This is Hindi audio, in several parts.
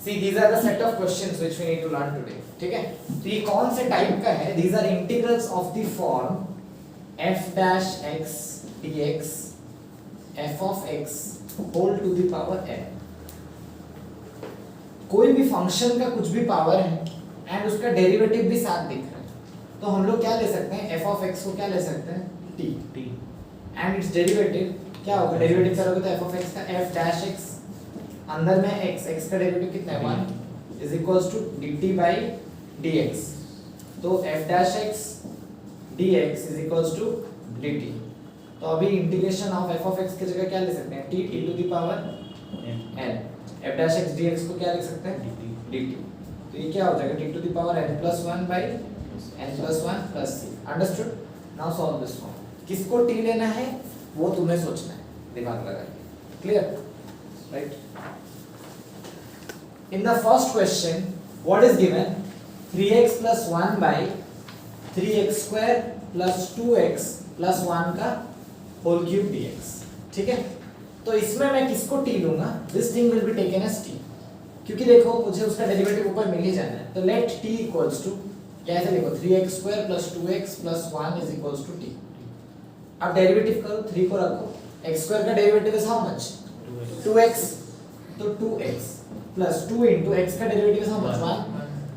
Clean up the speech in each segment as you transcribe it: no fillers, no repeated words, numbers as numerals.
See, these are the set of questions which we need to learn today. ठीक है? तो ये कौन से टाइप का है? These are integrals of the form f dash x dx f of x whole to the power n. कोई भी फंक्शन का कुछ भी पावर है एंड उसका डेरिवेटिव भी साथ दिख रहा है, तो हम लोग क्या ले सकते हैं? f of x को क्या ले सकते हैं? t एंड इट्स डेरिवेटिव क्या होगा? डेरिवेटिव करोगे तो f of x का f dash x अंदर में x का डेरिवेटिव कितना है? 1 is equals to dt by dx. तो f dash x dx is equals to dt. तो अभी integration of f of x की जगह क्या ले सकते हैं? t to the power n. f dash x dx को क्या लिख सकते हैं? dt. तो ये क्या हो जाएगा? t to the power n plus 1 by n plus 1 plus c. Understood? Now solve this form. किसको t लेना है वो तुम्हें सोचना है, दिमाग लगा के. Clear? Right. In the first question, what is given? 3x plus 1 by 3x square plus 2x plus 1 का whole cube dx. ठीक है? तो इसमें मैं किसको t लूंगा? This thing will be taken as t. क्योंकि देखो मुझे उसका डेरिवेटिव ऊपर मिल ही जाना है. तो let t equals to कैसे लिखो? 3x square plus 2x plus 1 is equals to t. अब डेरिवेटिव करो, 3 को रखो. x square का derivative is how much? 2x. तो 2x plus 2 into x का derivative is how much? 1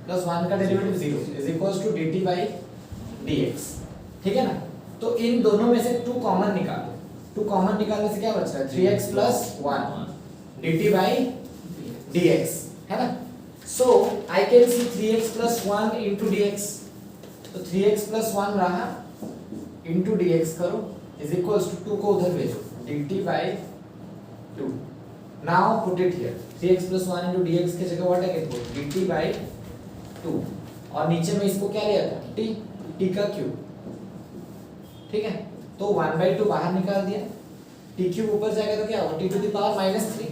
plus 1 का derivative 0 is equals to dt by dx. ठीक है ना? तो इन दोनों में से 2 कॉमन निकालो. 2 कॉमन निकालने से क्या बच रहा है? 3x plus 1 dt by dx है ना? So I can see 3x plus 1 into dx. तो 3x plus 1 रहा into dx करो is equals to 2 को उधर भेजो dt by 2. Now put it here. 3x plus 1 into dx के जगह what I can put? dt by 2. और नीचे में इसको क्या लिया था? t का क्यूब. ठीक है? तो 1 by 2 बाहर निकाल दिया. t क्यूब ऊपर जाएगा तो क्या होगा? t to the power minus 3.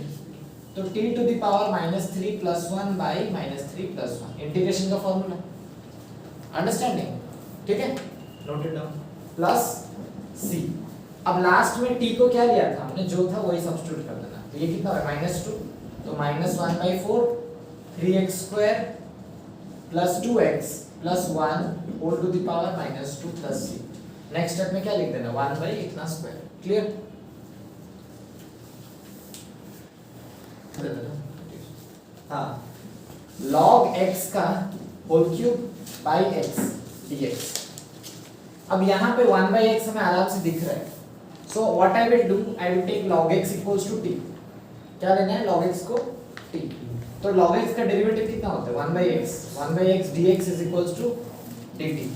तो t to the power minus 3 plus 1 by minus 3 plus 1. Integration का फॉर्मूला. अंडरस्टैंडिंग? ठीक है? Note it down. Plus c. अब लास्ट में t को क्या लिया था हमने? जो था वही सब्स्टिट्यूट कर देना. तो ये कितना है? -2. तो -1 by 4 3x square plus 2x plus 1 whole to the power -2 plus c. Next step में क्या लिख देना? 1 by इतना स्क्वायर. क्लियर? हाँ. log x का whole cube by x dx. अब यहाँ पे 1 by x हमें आराम से दिख रहा है. So what I will do? I will take log x equals to t. क्या लेना है? log x को t. तो log x का डेरिवेटिव कितना होता है? 1 by x. 1 by x dx is equals to dt.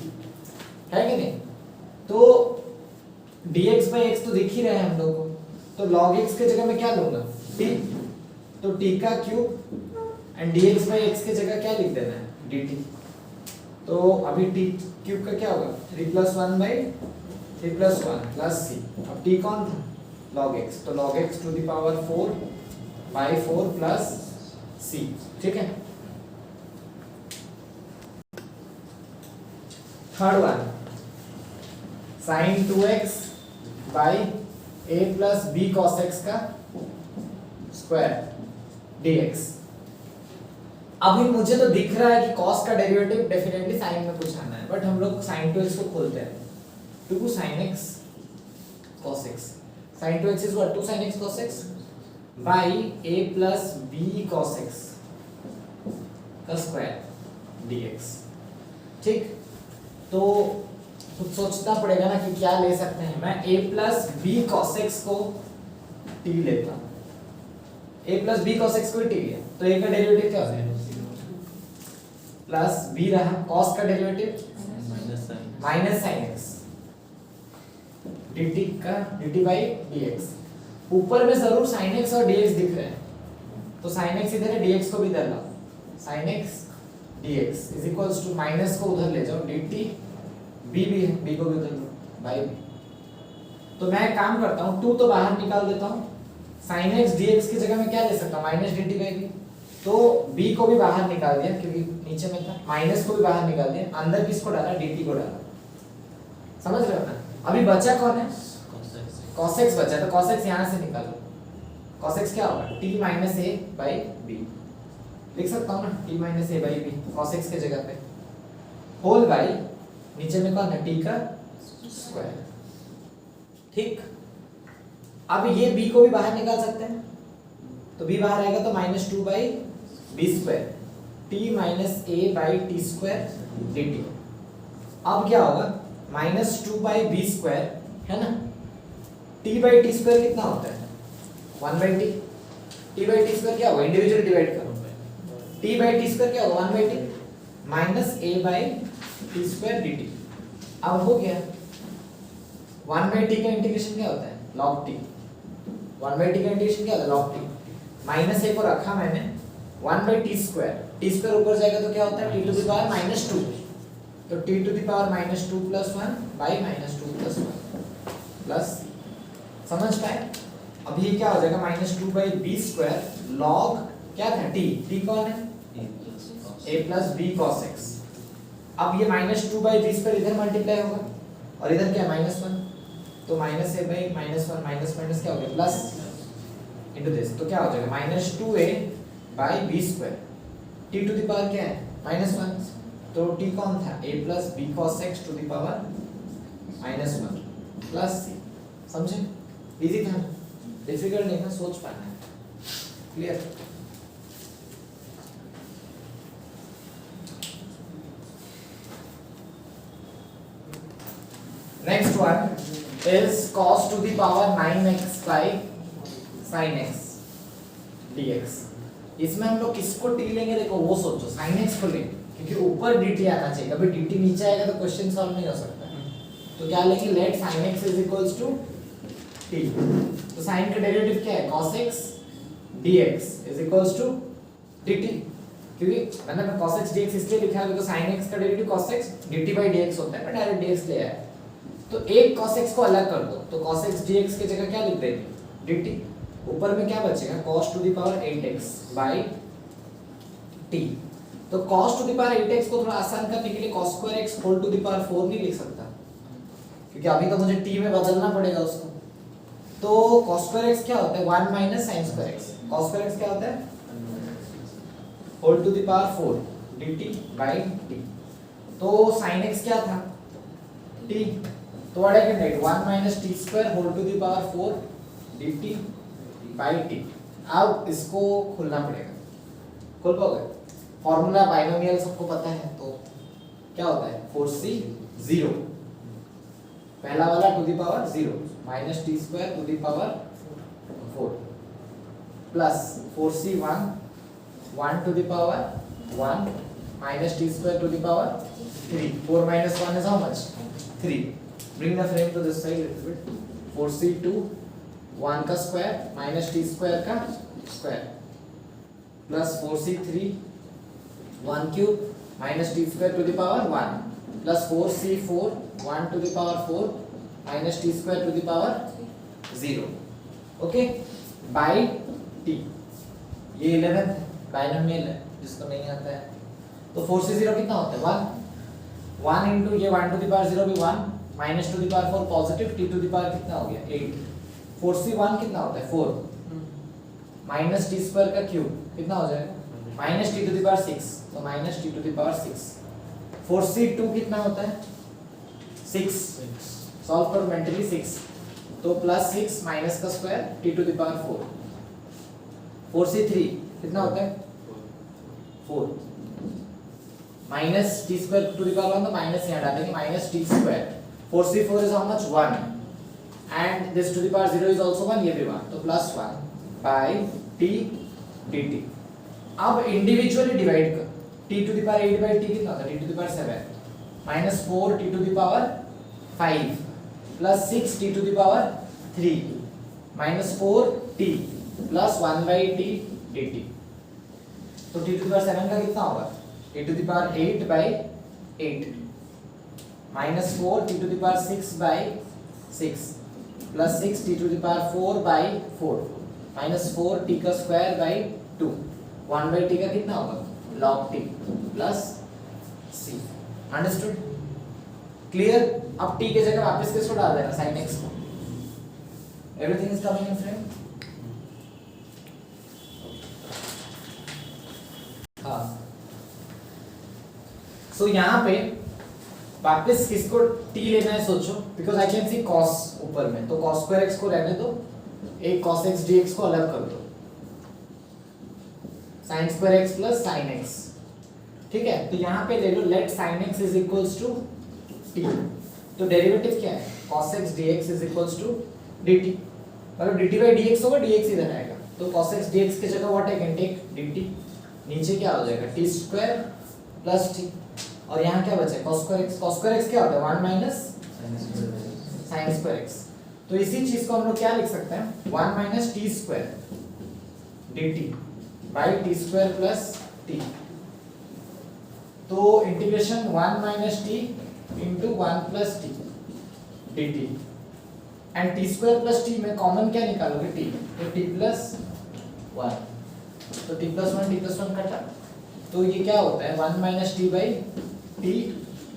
है कि नहीं? तो dx by x तो दिख ही रहा है हम लोग को. तो log x के जगह मैं क्या लूंगा? t. तो t का cube and dx by x के जगह क्या लिख देना है? dt. तो अभी t क्यूब का क्या होगा? 3 plus 1 by 3 plus 1 plus c. अब t कौन था? log x. तो log x to the power 4 by 4 plus c. ठीक है? Third one sin 2x by a plus b cos x का स्क्वायर dx. अभी मुझे तो दिख रहा है कि cos का डेरिवेटिव डेफिनेटली sin में कुछ आना है, बट हम लोग sin 2x को खोलते हैं. 2 sin x cos x. sin 2x is what? 2 sin x cos x by a plus b cos x का स्क्वायर dx. ठीक? तो कुछ सोचना पड़ेगा ना कि क्या ले सकते हैं. मैं a plus b cos x को t लेता हूँ. a plus b cos x को t लिया तो a का डेरिवेटिव क्या हो जाएगा? प्लस b रहा. cos का derivative minus sin x dt का dt by dx. ऊपर में जरूर sin x और dx दिख रहे हैं, तो sin x इधर है, dx को भी इधर लाओ. sin x dx is equals to minus को उधर ले जाओ dt b भी है, b को भी उधर लो by b. तो मैं काम करता हूँ 2 तो बाहर निकाल देता हूँ. sin x dx की जगह मैं क्या ले सकता हूँ? Minus dt by b. तो b को भी बाहर निकाल दिया क्योंकि नीचे में था. माइनस को भी बाहर निकाल दिया. अंदर किसको डाला? dt को डाला. समझ रहे हो ना? अभी बचा कौन है? cos x बचा. तो cos x यहाँ से निकालो. cos x क्या होगा? t minus a by b. लिख सकता हूँ ना t minus a by b cos x के जगह पे होल बाई नीचे में कौन है t का स्क्वायर। ठीक, अब ये b को भी बाहर निकाल सकते हैं, तो b बाहर आएगा तो minus two by b square t minus a by t square d t. अब क्या होगा minus two by b square है ना, टी बाई टी स्क्वायर कितना होता है one by t, t by t square क्या होगा इंडिविजुअल डिवाइड करो, टी बाई टी स्क्वायर क्या होगा one by t minus a by t square d t. अब हो गया वन बाई टी का इंटीग्रेशन क्या होता है log T, one by t का इंटीग्रेशन क्या होता है लॉग टी, माइनस ए को रखा मैंने वन बाई टी स्क्वायर ऊपर जाएगा तो क्या होता है t to the power minus two, तो t to the power minus two plus one by minus two plus one plus, समझ पाए। अब ये क्या हो जाएगा minus two by b square log क्या था टी, टी कौन है a plus b cos x. अब ये minus two by b square इधर मल्टीप्लाई होगा और इधर क्या माइनस वन, तो minus a by minus one minus minus क्या हो गया प्लस इनटू दिस, तो क्या हो जाएगा minus two a by b square t to the power क्या है माइनस वन, तो टी कौन था a plus b cos x to the power minus one plus c. समझे, इजी था, डिफिकल्ट नहीं था, सोच पाना है। Clear. Next one is cos to the power 9x by sin x dx। इसमें हम लोग किसको t लेंगे देखो वो सोचो, sin x को लेंगे क्योंकि ऊपर dt आना चाहिए, कभी dt नीचे आएगा तो क्वेश्चन सॉल्व नहीं हो सकता। तो क्या लेंगे let sin x is equals to t, तो sin का डेरिवेटिव क्या है cos x dx is equals to dt, क्योंकि मैंने cos x dx इसलिए लिखा है क्योंकि sin x का derivative cos x dt by dx होता है, मैं डायरेक्ट dx ले आया, तो एक cos x को अलग कर दो तो cos x dx की जगह क्या लिख देंगे dt, ऊपर में क्या बचेगा cos to the power 8x by t। तो cos to the power 8x को थोड़ा आसान करने के लिए cos square x whole to the power 4 नहीं लिख सकता, क्योंकि अभी तो मुझे t में बदलना पड़ेगा उसको। तो cos स्क्वायर x क्या होता है 1 माइनस sin square x, cos square x क्या होता है whole to the power 4 dt by t। तो sin x क्या था t, तो what I can write 1 minus t square whole to the power 4 dt by t। अब इसको खोलना पड़ेगा, खोल पाओगे, फॉर्मूला बाइनोमियल सबको पता है, तो क्या होता है 4c 0 पहला वाला to the power 0 minus t square to the power 4 plus 4c 1 to the power 1 minus t square to the power 3, 4 minus 1 is how much 3, bring the frame to this side little bit, 4c 2 1 का स्क्वायर माइनस टी स्क्वायर का square plus 4c3 1 cube minus t square to the power 1 plus 4c4 1 to the power 4 minus t square to the power 0, okay by t। ये 11th बाइनोमियल है जिसको नहीं आता है, तो 4c0 कितना होता है 1 इनटू ये 1 टू द पावर 0 भी 1 minus to the power 4 positive t to the power कितना हो गया 8, 4c1 कितना होता है 4 माइनस टी स्क्वायर का क्यूब कितना हो जाएगा minus t to the power 6, तो minus t to the power 6, 4c2 कितना होता है 6, सॉल्व करो मेंटली 6, तो प्लस 6 माइनस का square t to the power 4, 4c3 कितना होता है 4 minus t square to the power 1, तो माइनस यहाँ डालेंगे minus t square, 4c4 is how much 1 and this to the power 0 is also 1, ये भी 1, तो प्लस 1 by t dt। अब इंडिविजुअली डिवाइड कर, t to the power 8 by t कितना होता है t to the power 7 minus 4 t to the power 5 plus 6 t to the power 3 minus 4 t plus 1 by t dt। तो t to the power 7 का कितना होगा t to the power 8 by 8 minus 4 t to the power 6 by 6 plus 6 t to the power 4 by 4 minus 4 t का स्क्वायर by 2, 1 by t का कितना होगा log t plus c। Understood, clear. अब t के जगह वापस किसको डाल देना sin x को, everything is coming in frame. हाँ सो यहाँ पे वापस किसको t लेना है सोचो, because I can see cos ऊपर में, तो cos स्क्वायर x को रहने दो, एक cos x dx को अलग कर दो, sin square x plus sin x, ठीक है। तो यहाँ पे ले लो let sin x is equals to t, तो डेरिवेटिव क्या है cos x dx is equals to dt, मतलब dt by dx होगा, dx इधर आएगा, तो cos x dx की जगह what I can take dt, नीचे क्या हो जाएगा t स्क्वायर प्लस t, और यहाँ क्या बचा है cos स्क्वायर x क्या होता है 1 माइनस sin स्क्वायर x, तो इसी चीज को हम लोग क्या लिख सकते हैं 1 minus t square dt by t square plus t, तो integration 1 minus T into 1 plus T dt, and T square plus T में कॉमन क्या निकालोगे t, तो t प्लस 1, तो t प्लस 1 कटा, तो ये क्या होता है 1 minus T by T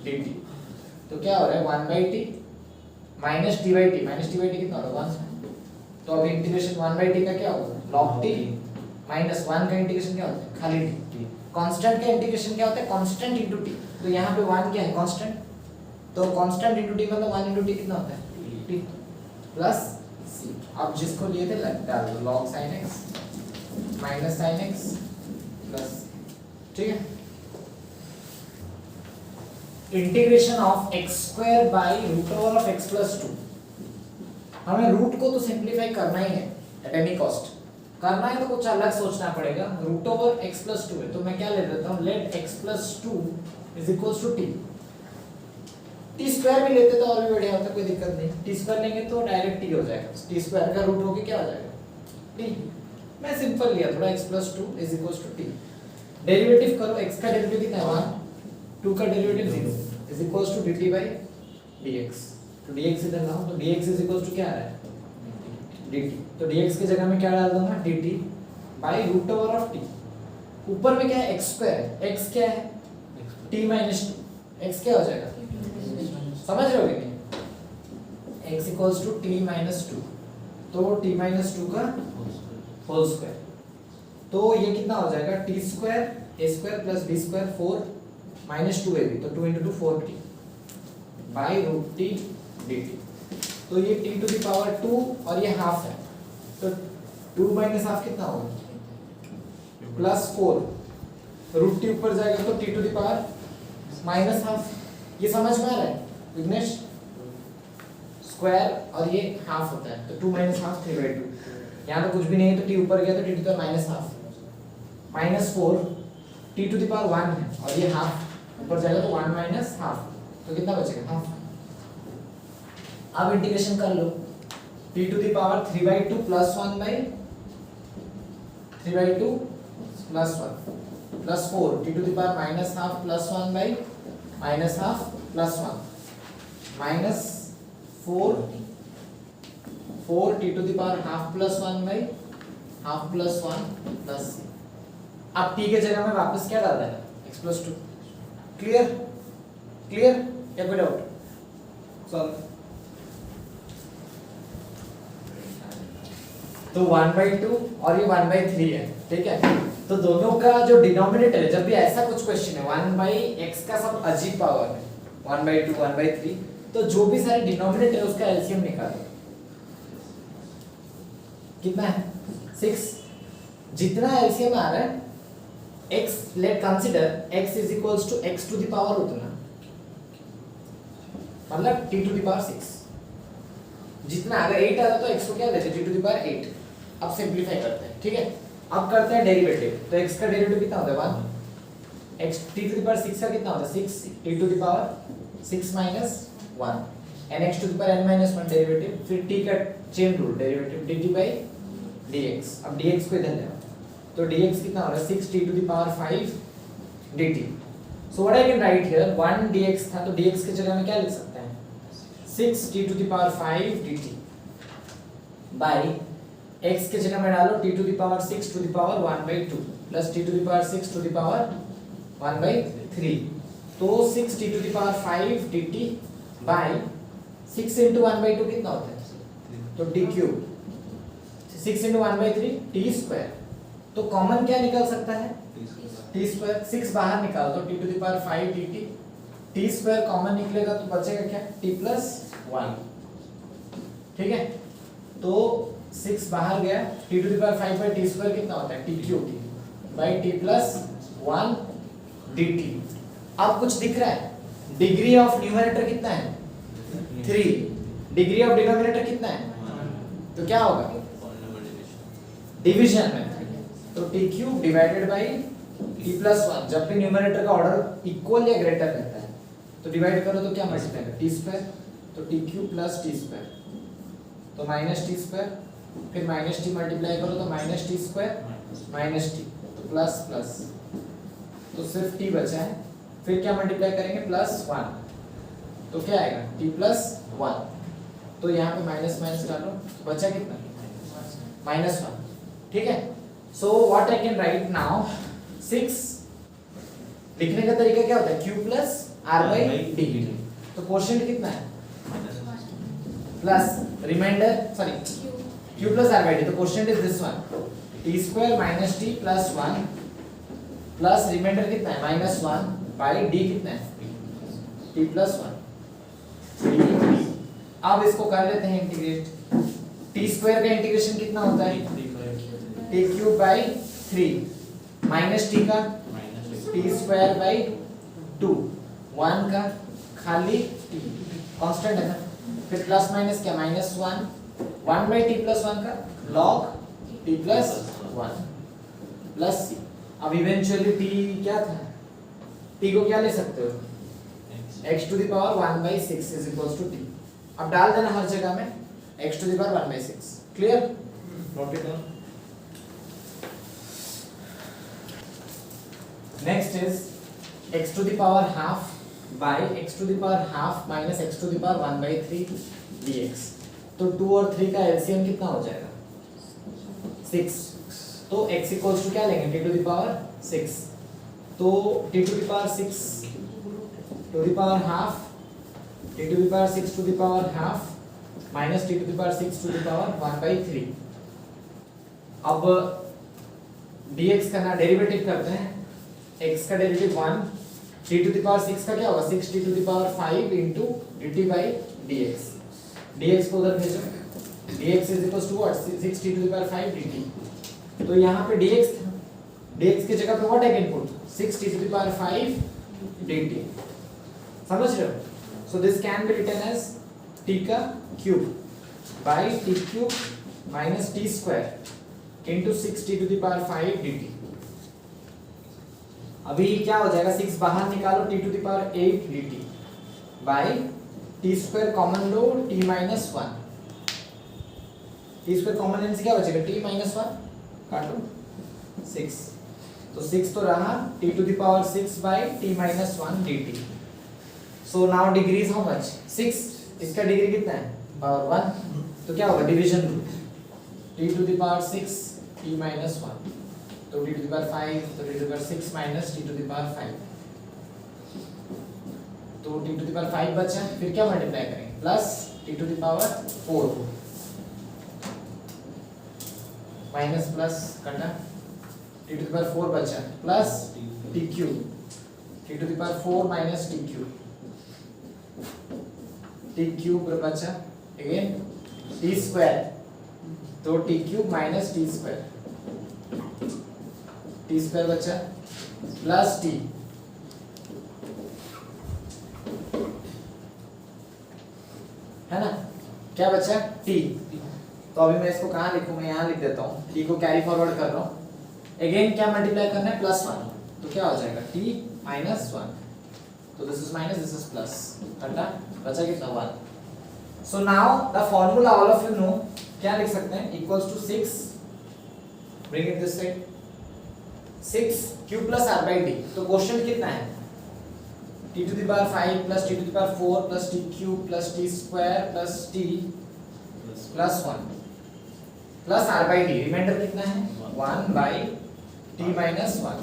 dt, तो क्या हो रहा है 1 by t minus T by T कितना होगा 1, तो अभी इंटीग्रेशन 1 बाई टी का क्या होगा log t माइनस 1 का इंटीग्रेशन क्या होता है खाली t, कांस्टेंट का इंटीग्रेशन क्या होता है कांस्टेंट इनटू t, तो यहाँ पे 1 क्या है कांस्टेंट, तो कांस्टेंट इनटू t मतलब 1 इनटू t कितना होता है t प्लस c, अब जिसको लिए थे डाल दो log sin x minus sin x plus, ठीक है। Integration of x square by root over of x plus 2, हमें रूट को तो सिंप्लीफाई करना ही है एट एनी कॉस्ट, करना है तो कुछ अलग सोचना पड़ेगा, रूट ओवर x प्लस 2 है, तो मैं क्या ले लेता हूँ let x plus 2 is equals to t, t square भी लेते तो और भी बढ़िया होता, कोई दिक्कत नहीं, t स्क्वायर लेंगे तो डायरेक्ट t हो जाएगा, t स्क्वायर का रूट होके क्या हो जाएगा t, मैं सिंपल लिया थोड़ा x plus 2 is equals to t, derivative करो, x का डेरिवेटिव कितना है 1, 2 का derivative 0 is equals to dt by dx, तो dx इधर लाओ, तो dx इज इक्वल्स टू क्या आ रहा है dt, तो dx की जगह में क्या डाल दूंगा dt by root over of t, ऊपर में क्या है x स्क्वायर, x क्या है t माइनस 2, x क्या हो जाएगा समझ रहे हो कि नहीं, x equals to t minus 2, तो t माइनस 2 का होल स्क्वायर, तो ये कितना हो जाएगा t square a square plus b square 4 minus 2ab, तो 2 into 2 4t by root t dt, तो ये t टू द पावर 2 और ये हाफ है, तो 2 माइनस हाफ कितना होगा प्लस 4, रूट t ऊपर जाएगा तो t to the power minus half, ये समझ में आ रहा है विघ्नेश, स्क्वायर और ये हाफ होता है, तो 2 माइनस हाफ 3/2, यहाँ तो कुछ भी नहीं है तो t ऊपर गया तो t to the power minus half, minus 4 t to the power 1 है और ये हाफ ऊपर जाएगा तो 1 माइनस हाफ, तो कितना बचेगा हाफ, अब इंटीग्रेशन कर लो t to the power 3/2 plus 1 by 3/2 plus 1 plus 4 t to the power minus half plus 1 by minus half plus 1 minus 4 t to the power half plus 1 by half plus 1 plus, अब t के जगह में वापस क्या डाल देना x प्लस 2, क्लियर क्लियर या कोई डाउट सॉल्व, तो 1/2 और ये 1/3 है, ठीक है, तो दोनों का जो डिनोमिनेटर है, जब भी ऐसा कुछ क्वेश्चन है 1/x का सब अजीब पावर है 1/2 1/3, तो जो भी सारे डिनोमिनेटर है उसका एलसीएम निकालो, कितना है 6, जितना एलसीएम आ रहा है x, let consider x is equals to x to the power उतना, मतलब t टू द पावर 6, जितना अगर 8 आता तो x को क्या लेते t टू द पावर 8, अब सिंपलीफाई करते हैं, ठीक है, अब करते हैं डेरिवेटिव, तो x का डेरिवेटिव कितना होता है 1, x t to the power 6 का कितना होता है 6 t to the power 6 minus 1 and x to the power n minus 1 derivative, फिर t का chain rule derivative dt by dx, अब dx को इधर ले आओ, तो dx कितना हो रहा है 6 t to the power 5 dt, so what I can write here 1 dx था, तो dx की जगह में क्या लिख सकते हैं 6 t to the power 5 dt by x के जगह में डालो t to the power 6 to the power 1/2 plus t to the power 6 to the power 1/3, तो 6 t to the power 5 dt by 6 into 1/2 कितना होता है, तो d cube, 6 into 1/3 t square तो कॉमन क्या निकल सकता है टी स्क्वायर, 6 बाहर निकाल दो t to the power 5 dt, t square common निकलेगा तो बचेगा क्या टी प्लस 1, ठीक है। तो 6 बाहर गया, t to the power 5 by t square कितना होता है t cube by t plus 1 dt। अब कुछ दिख रहा है, डिग्री ऑफ न्यूमरेटर कितना है 3, डिग्री ऑफ डिनोमिनेटर कितना है, तो क्या होगा डिवीजन में, तो T cube divided by t plus 1, जब भी न्यूमरेटर का ऑर्डर इक्वल या ग्रेटर रहता है तो डिवाइड करो तो क्या मल्टीप्लाई करो टी स्क्वायर, तो T cube plus t square तो माइनस टी स्क्वायर, फिर माइनस टी मल्टीप्लाई करो तो minus t square minus T तो प्लस प्लस, तो सिर्फ टी बचा है, फिर क्या मल्टीप्लाई करेंगे प्लस 1 तो क्या आएगा टी प्लस 1, तो यहाँ पे माइनस माइनस डालो तो बचा कितना माइनस 1, ठीक है। So what I can write now 6, लिखने का तरीका क्या होता है q plus r by D, तो क्वोशिएंट कितना है plus remainder sorry q plus r by D, तो quotient is this one t square minus t plus 1 plus remainder कितना है माइनस 1 बाई d कितना है t प्लस 1। अब इसको कर लेते हैं इंटीग्रेट, t स्क्वायर का इंटीग्रेशन कितना होता है t cube by 3 minus t का t स्क्वायर बाई 2, 1 का खाली t कांस्टेंट है ना, फिर प्लस माइनस क्या माइनस 1 बाई टी प्लस 1 का log t plus 1 plus c। अब इवेंचुअली t क्या था, t को क्या ले सकते हो x to the power 1 by 6 is equals to t, अब डाल देना हर जगह में x to the power 1 by 6, clear. Note it down. Next is x to the power half by x to the power half minus x to the power 1 by 3 dx, तो 2 और 3 का एलसीएम कितना हो जाएगा 6, तो x इक्वल्स टू क्या लेंगे t टू द पावर 6, तो t to the power 6 to the power half t to the power 6 to the power half minus t to the power 6 to the power 1 by 3। अब dx का डेरिवेटिव करते हैं, x का derivative 1, t to the power 6 का क्या होगा 6t to the power 5 into dt by dx, dx को उधर भेजो, dx is equals to what 6t to the power 5 dt, तो यहाँ पे dx था, dx की जगह पे what I can put 6t to the power 5 dt, समझ रहे हो। So this can be written as t का cube by t cube minus t square into 6t to the power 5 dt। अभी क्या हो जाएगा 6 बाहर निकालो t to the power 8 dt by t square common लो t minus 1, t square common लेने से क्या बचेगा t माइनस 1 काटो 6, तो 6 तो रहा t to the power 6 by t minus 1 dt। So now degree is how much 6, इसका डिग्री कितना है पावर 1, तो क्या होगा division rule t to the power 6 t minus 1, तो t टू द पावर 5 तो t टू द पावर 6 माइनस t टू द पावर 5, तो t टू द पावर 5 बचा, फिर क्या मल्टीप्लाई करेंगे plus t to the power 4 minus plus कटा t टू द पावर 4 बचा plus t cube t to the power 4 minus t cube, t cube बचा अगेन t स्क्वायर, तो t cube minus t square, t square बचा प्लस t, है ना, क्या बचा t, तो अभी मैं इसको कहाँ लिखूं, मैं यहाँ लिख देता हूँ, t को कैरी फॉरवर्ड कर रहा हूँ, अगेन क्या मल्टीप्लाई करना है प्लस 1, तो क्या हो जाएगा t माइनस 1, तो this is minus this is plus, कटा बचा कितना 1। So now the formula all of you know, क्या लिख सकते हैं equals to 6, bring it this side 6 q plus r by d, तो क्वोशिएंट कितना है t to the power 5 plus t to the power 4 plus t cube plus t square plus t plus 1 plus r by d, remainder कितना है 1 by t minus 1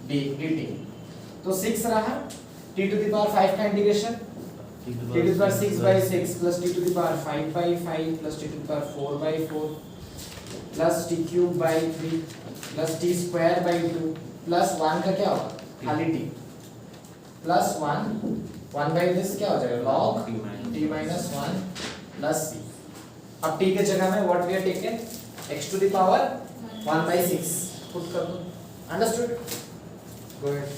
d dt, तो 6 रहा t टू द पावर 5 का integration t to the power 6 by 6 plus t to the power 5 by 5 plus t to the power 4 by 4 plus t cube by 3 plus t square by 2 plus 1 का क्या होगा खाली टी प्लस 1 बाई दिस क्या हो जाएगा log t minus 1 plus c. अब टी के जगह में what we are taken x to the power 1/6 put कर दो। अंडरस्टूड? Go ahead.